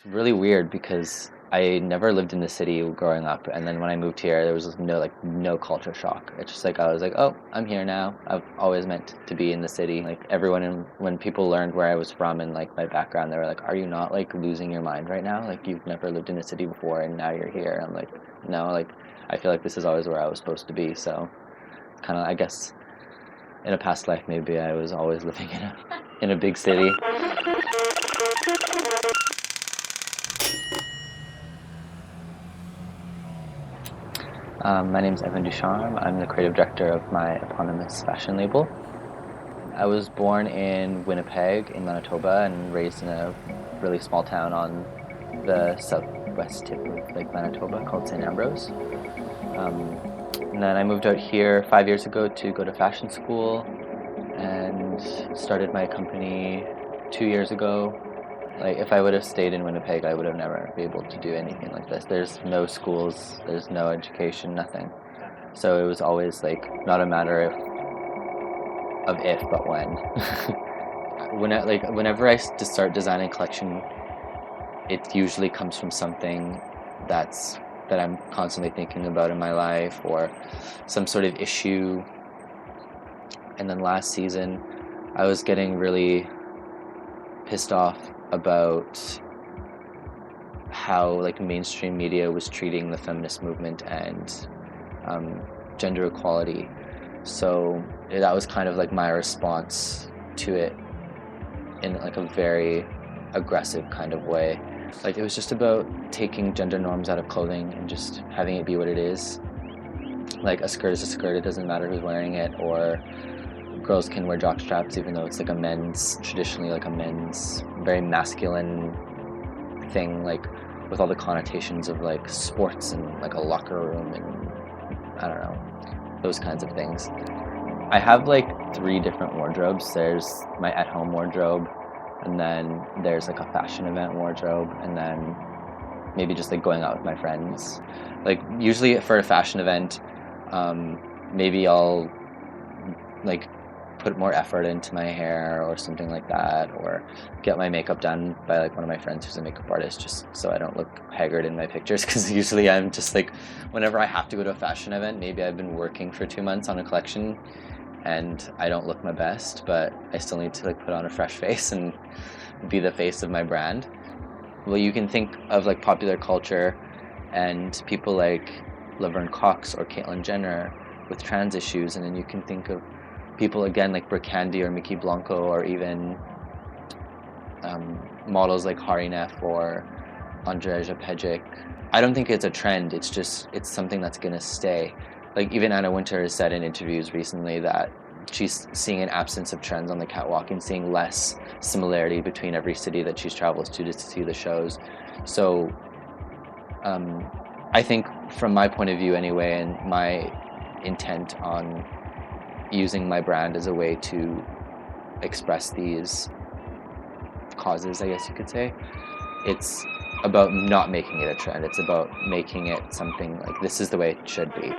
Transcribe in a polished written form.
It's really weird because I never lived in the city growing up, and then when I moved here, there was no culture shock. It's just like I was like, oh, I'm here now. I've always meant to be in the city. Like when people learned where I was from and like my background, they were like, are you not like losing your mind right now? Like you've never lived in a city before, and now you're here. I'm like, no, like I feel like this is always where I was supposed to be. So kind of, I guess, in a past life, maybe I was always living in a big city. My name's Evan Ducharme. I'm the creative director of my eponymous fashion label. I was born in Winnipeg in Manitoba and raised in a really small town on the southwest tip of Lake Manitoba called St. Ambrose. Um, and then I moved out here 5 years ago to go to fashion school and started my company 2 years ago. Like if I would have stayed in Winnipeg, I would have never been able to do anything like this. There's no schools, there's no education, nothing. So it was always like not a matter of if, but when. Whenever I start designing a collection, it usually comes from something that I'm constantly thinking about in my life or some sort of issue. And then last season, I was getting really pissed off about how like mainstream media was treating the feminist movement and gender equality. So that was kind of like my response to it in like a very aggressive kind of way. Like it was just about taking gender norms out of clothing and just having it be what it is. Like a skirt is a skirt, it doesn't matter who's wearing it, or girls can wear jock straps even though it's like traditionally like a men's very masculine thing, like with all the connotations of like sports and like a locker room and I don't know, those kinds of things. I have like 3 different wardrobes. There's my at-home wardrobe, and then there's like a fashion event wardrobe, and then maybe just like going out with my friends. Like usually for a fashion event, maybe I'll like put more effort into my hair or something like that, or get my makeup done by like one of my friends who's a makeup artist, just so I don't look haggard in my pictures, because usually I'm just like, whenever I have to go to a fashion event, maybe I've been working for 2 months on a collection and I don't look my best, but I still need to like put on a fresh face and be the face of my brand. Well, you can think of like popular culture and people like Laverne Cox or Caitlyn Jenner with trans issues, and then you can think of people again like Brooke Candy or Mickey Blanco, or even models like Hari Neff or Andreja Pejic. I don't think it's a trend, it's something that's gonna stay. Like even Anna Wintour has said in interviews recently that she's seeing an absence of trends on the catwalk and seeing less similarity between every city that she's travels to see the shows. So I think from my point of view anyway, and my intent on using my brand as a way to express these causes, I guess you could say, it's about not making it a trend. It's about making it something like this is the way it should be.